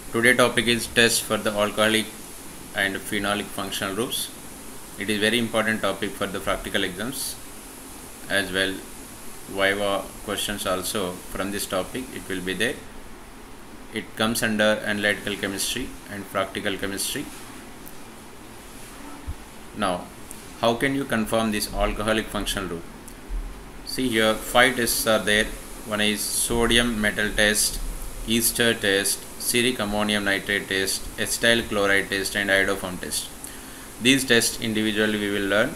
Today topic is test for the alcoholic and phenolic functional groups. It is very important topic for the practical exams as well. Viva questions also from this topic it will be there. It comes under analytical chemistry and practical chemistry. Now, how can you confirm this alcoholic functional group? See here, 5 tests are there. One is sodium metal test, ester test, steric ammonium nitrate test, acetyl chloride test, and iodoform test. These tests individually we will learn.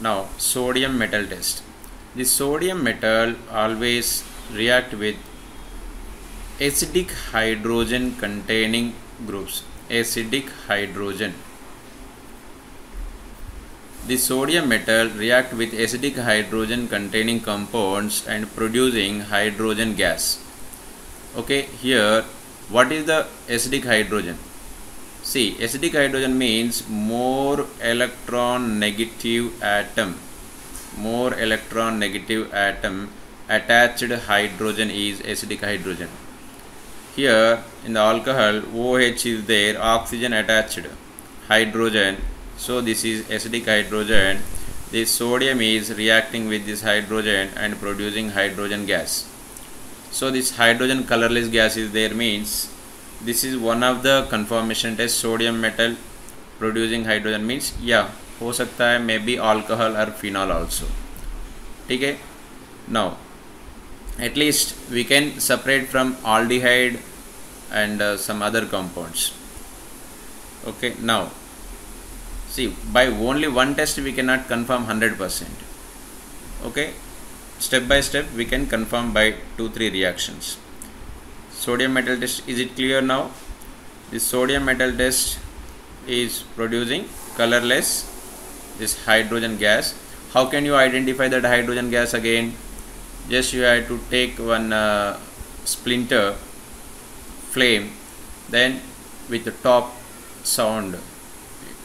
Now, sodium metal test. The sodium metal always react with acidic hydrogen containing groups. Acidic hydrogen. The sodium metal react with acidic hydrogen containing compounds and producing hydrogen gas. Okay, here what is the acidic hydrogen? See, acidic hydrogen means more electron negative atom. More electron negative atom attached hydrogen is acidic hydrogen. Here in the alcohol OH is there, oxygen attached, hydrogen. So this is acidic hydrogen. This sodium is reacting with this hydrogen and producing hydrogen gas. So this hydrogen colorless gas is there, means this is one of the confirmation test. Sodium metal producing hydrogen means yeah, हो सकता है may be alcohol or phenol also. ठीक है. Now at least we can separate from aldehyde and some other compounds. Okay, now see, by only one test we cannot confirm 100%. Okay, step by step we can confirm by 2-3 reactions. Sodium metal test, is it clear now? This sodium metal test is producing colorless this hydrogen gas. How can you identify that hydrogen gas again? Just you have to take one splinter flame, then with the top sound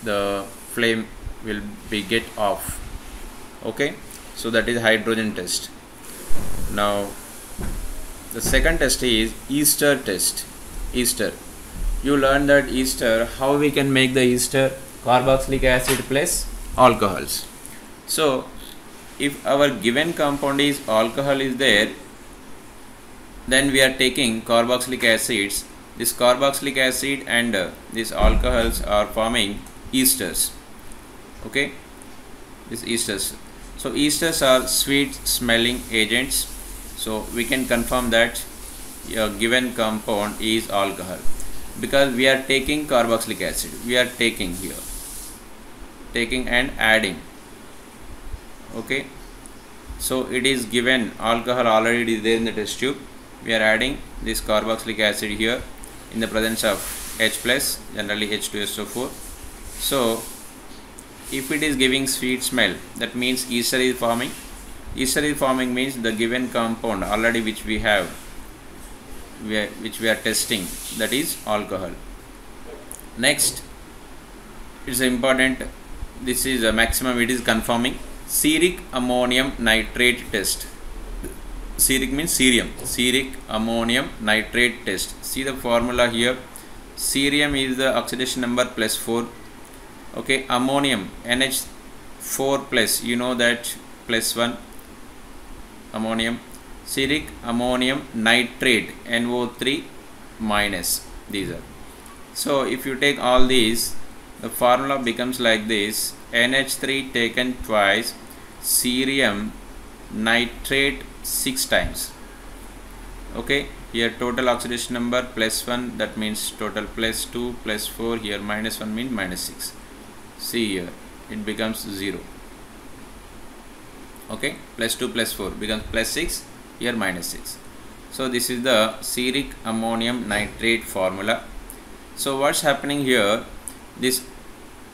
the flame will be get off. Okay, so that is hydrogen test. Now the second test is ester test. Ester, you learn that ester, how we can make the ester? Carboxylic acid plus alcohols. So if our given compound is alcohol is there, then we are taking carboxylic acids. This carboxylic acid and these alcohols are forming esters. Okay, these esters. So esters are sweet smelling agents. So we can confirm that a given compound is alcohol because we are taking carboxylic acid. We are taking here, taking and adding. Okay, so it is given alcohol already is there in the test tube. We are adding this carboxylic acid here in the presence of H plus, generally H2SO4. So if it is giving sweet smell, that means ester is forming. Ester is forming means the given compound already which we have, which we are testing, that is alcohol. Next, it's important, this is a maximum, it is confirming steric ammonium nitrate test. Steric means cerium. Steric ammonium nitrate test. See the formula here. Cerium is the oxidation number +4. Okay, ammonium NH4 plus, you know that +1 ammonium. Steric ammonium nitrate NO3 minus, these are. So if you take all these, the formula becomes like this: NH3 taken twice, cerium nitrate 6 times. Okay, here total oxidation number +1, that means total +2 +4, here -1 means -6. See here, it becomes 0. Okay, +2 +4 becomes +6, here -6. So this is the steric ammonium nitrate formula. So what's happening here? This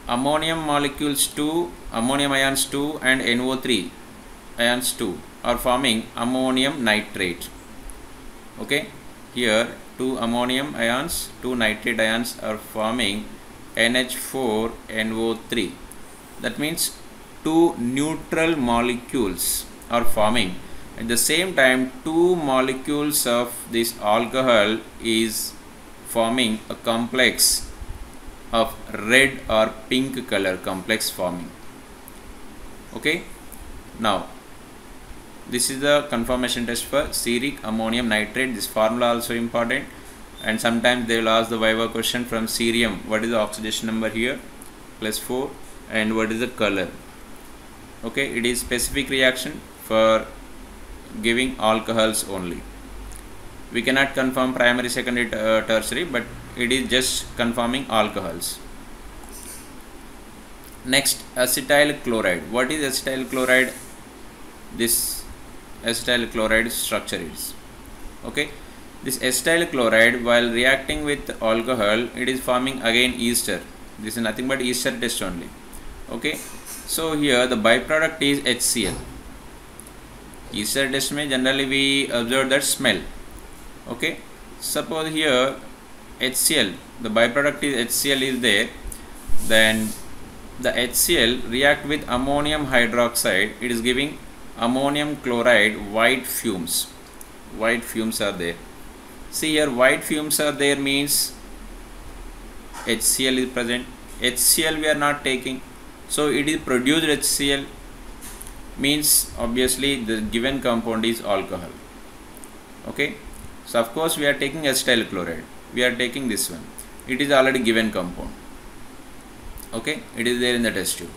ammonium molecules 2, ammonium ions 2 and NO3 ions 2 are forming ammonium nitrate. Okay, here 2 ammonium ions, 2 nitrate ions are forming NH4 NO3. That means 2 neutral molecules are forming. At the same time, 2 molecules of this alcohol is forming a complex of red or pink color complex forming. Okay, now this is the conformation test for ceric ammonium nitrate. This formula also important, and sometimes they will ask the viva question from cerium, what is the oxidation number here, +4, and what is the color. Okay, it is specific reaction for giving alcohols only. We cannot confirm primary, secondary, tertiary, but it is just confirming alcohols. Next, acetyl chloride. What is acetyl chloride? This acetyl chloride structure is, okay, this acetyl chloride while reacting with alcohol, it is forming again ester. This is nothing but ester test only. Okay, so here the byproduct is HCl. Ester test may generally we observe that smell. Okay, suppose here HCl, the byproduct is HCl is there, then the HCl react with ammonium hydroxide, it is giving ammonium chloride white fumes. White fumes are there. See here, white fumes are there means HCl is present. HCl we are not taking, so it is produced HCl, means obviously the given compound is alcohol. Okay, so of course we are taking acetyl chloride, we are taking this one, it is already given compound. Okay, it is there in the test tube.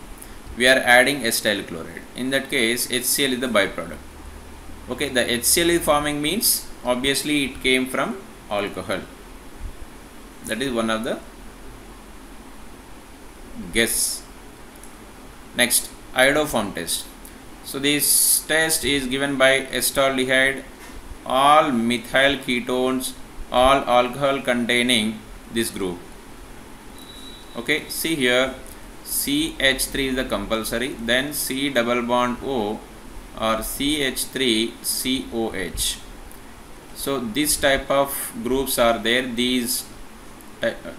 We are adding acetyl chloride. In that case, HCl is the byproduct. Okay, the HCl is forming means obviously it came from alcohol. That is one of the guess. Next, iodoform test. So this test is given by acetaldehyde, all methyl ketones, all alcohol containing this group. Okay, see here, CH3 is the compulsory, then C double bond O or CH3COH. So this type of groups are there. These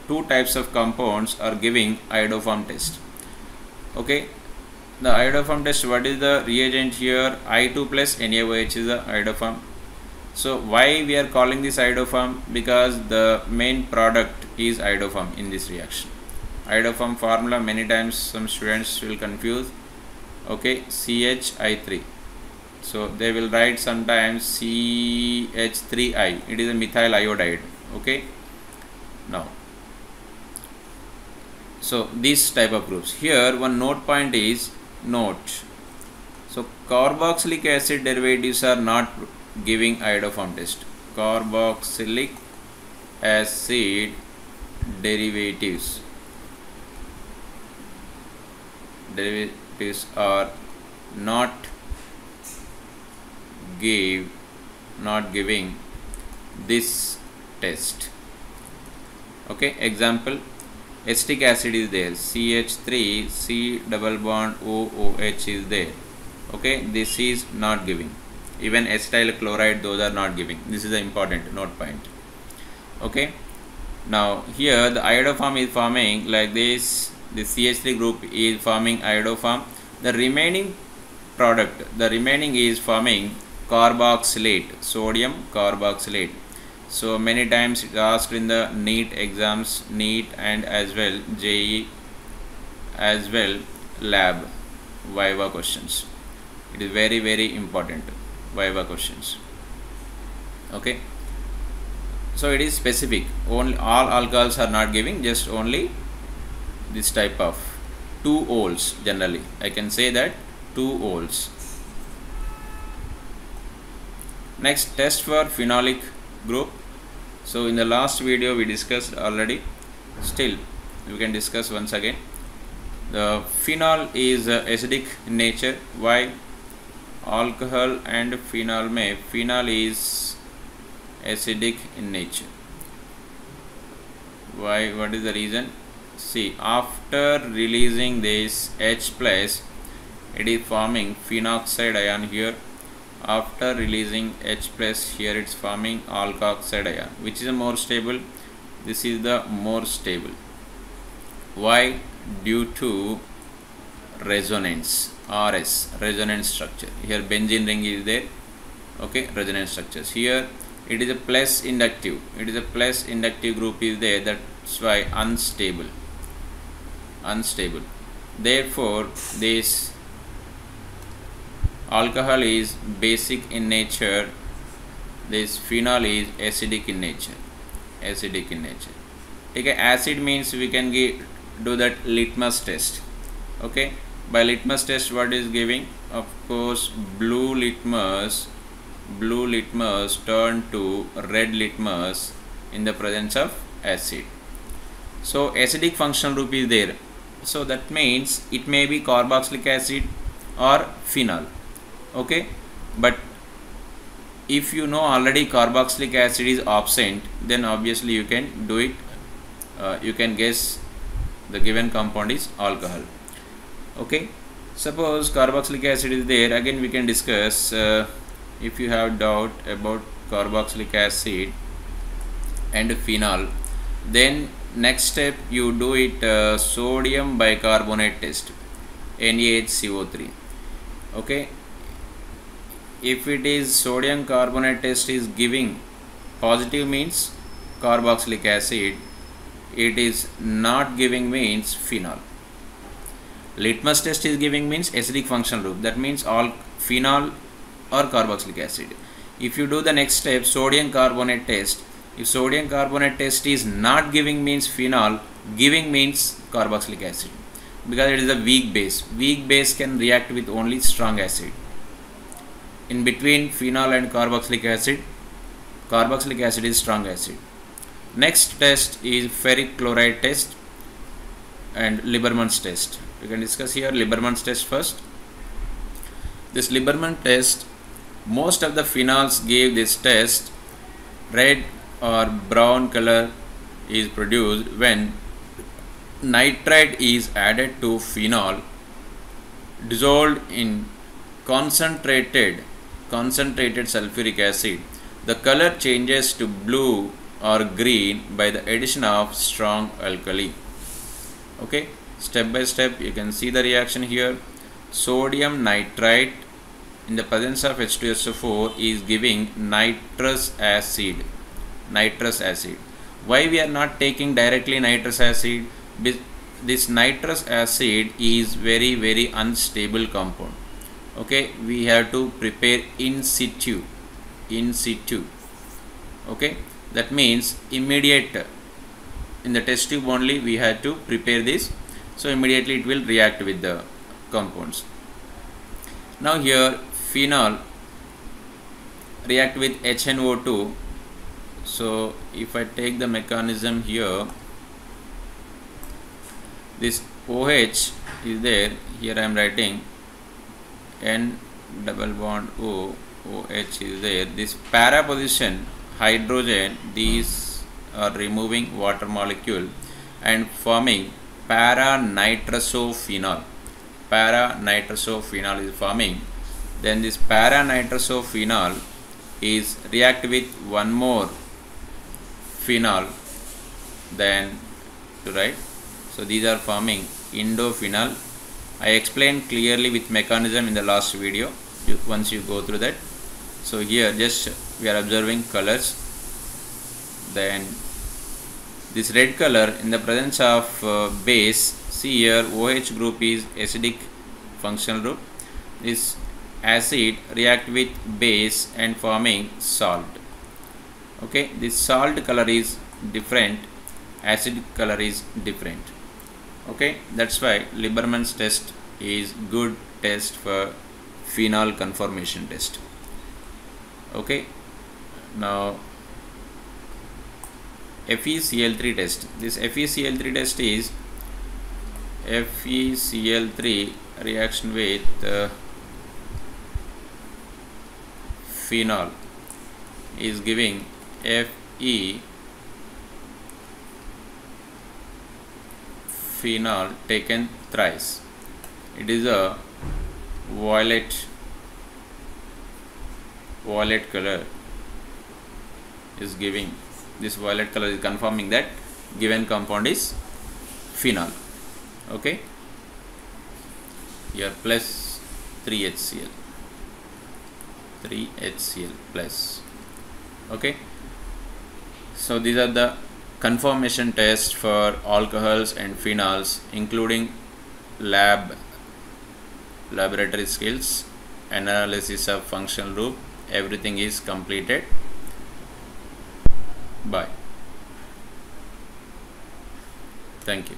two types of compounds are giving iodoform test. Okay, the iodoform test, what is the reagent here? I2 plus NaOH is the iodoform. So why we are calling this iodoform? Because the main product is iodoform in this reaction. Iodoform formula many times some students will confuse. Okay, CHI3. So they will write sometimes CH3I. It is a methyl iodide. Okay. Now, so this type of groups. Here one note point is note. So carboxylic acid derivatives are not giving iodoform test. Carboxylic acid derivatives are not giving this test. Okay, example, acetic acid is there, CH3 C double bond OOH is there. Okay, this is not giving. Even acetyl chloride, those are not giving. This is the important note point. Okay, now here the iodoform is forming like this. The CH3 group is forming iodoform. The remaining product, the remaining is forming carboxylate, sodium carboxylate. So many times it is asked in the NEET exams, NEET and as well JEE as well lab viva questions. It is very, very important viva questions. Okay, so it is specific. Only all alcohols are not giving, just only this type of 2 ols generally. I can say that 2 ols. Next, test for phenolic group. So in the last video we discussed already. Still we can discuss once again. The phenol is acidic in nature. Why? Alcohol and phenol may. Phenol is acidic in nature. Why? What is the reason? See, after releasing this H plus, it is forming phenoxide ion here. After releasing H plus, here it's forming alkoxide ion. Which is a more stable? This is the more stable. Why? Due to resonance, RS, resonance structure. Here benzene ring is there. Okay, resonance structures. Here it is a plus inductive. It is a plus inductive group is there, that's why unstable. Therefore this alcohol is basic in nature, this phenol is acidic in nature. Okay, acid means we can do that litmus test. Okay, by litmus test what is giving? Of course blue litmus turn to red litmus in the presence of acid. So acidic functional group is there, so that means it may be carboxylic acid or phenol. Okay, but if you know already carboxylic acid is absent, then obviously you can do it, you can guess the given compound is alcohol. Okay, suppose carboxylic acid is there, again we can discuss. If you have doubt about carboxylic acid and phenol, then next step you do it sodium bicarbonate test, NaHCO3. Okay, if it is sodium carbonate test is giving positive means carboxylic acid, it is not giving means phenol. Litmus test is giving means acidic functional group, that means all phenol or carboxylic acid. If you do the next step sodium carbonate test, if sodium carbonate test is not giving means phenol, giving means carboxylic acid, because it is a weak base. Weak base can react with only strong acid. In between phenol and carboxylic acid is strong acid. Next test is ferric chloride test and Lieberman's test. We can discuss here Lieberman's test first. This Lieberman test, most of the phenols gave this test. Red or brown color is produced when nitrite is added to phenol dissolved in concentrated sulfuric acid. The color changes to blue or green by the addition of strong alkali. Okay, step by step you can see the reaction here. Sodium nitrite in the presence of H2SO4 is giving nitrous acid. Why we are not taking directly nitrous acid? This nitrous acid is very unstable compound. Okay, we have to prepare in situ. Okay, that means immediate, in the test tube only we have to prepare this, so immediately it will react with the compounds. Now here phenol react with HNO2. So if I take the mechanism here, this OH is there, here I am writing N double bond O, OH is there. This para position hydrogen, these are removing water molecule and forming para nitrosophenol. Is forming. Then this para nitrosophenol is react with one more phenol, then to write. So these are forming indophenol. I explained clearly with mechanism in the last video, once you go through that. So here just we are observing colors. Then this red color in the presence of base, see here OH group is acidic functional group. This acid react with base and forming salt. Okay, this salt color is different, acid color is different. Okay, that's why Lieberman's test is good test for phenol conformation test. Okay, now FeCl3 test. This FeCl3 test is FeCl3 reaction with phenol is giving Fe phenol taken thrice. It is a violet color is giving. This violet color is confirming that given compound is phenol. Okay, here plus 3HCl plus. Okay, so these are the conformation tests for alcohols and phenols, including laboratory skills, analysis of functional group. Everything is completed. Bye. Thank you.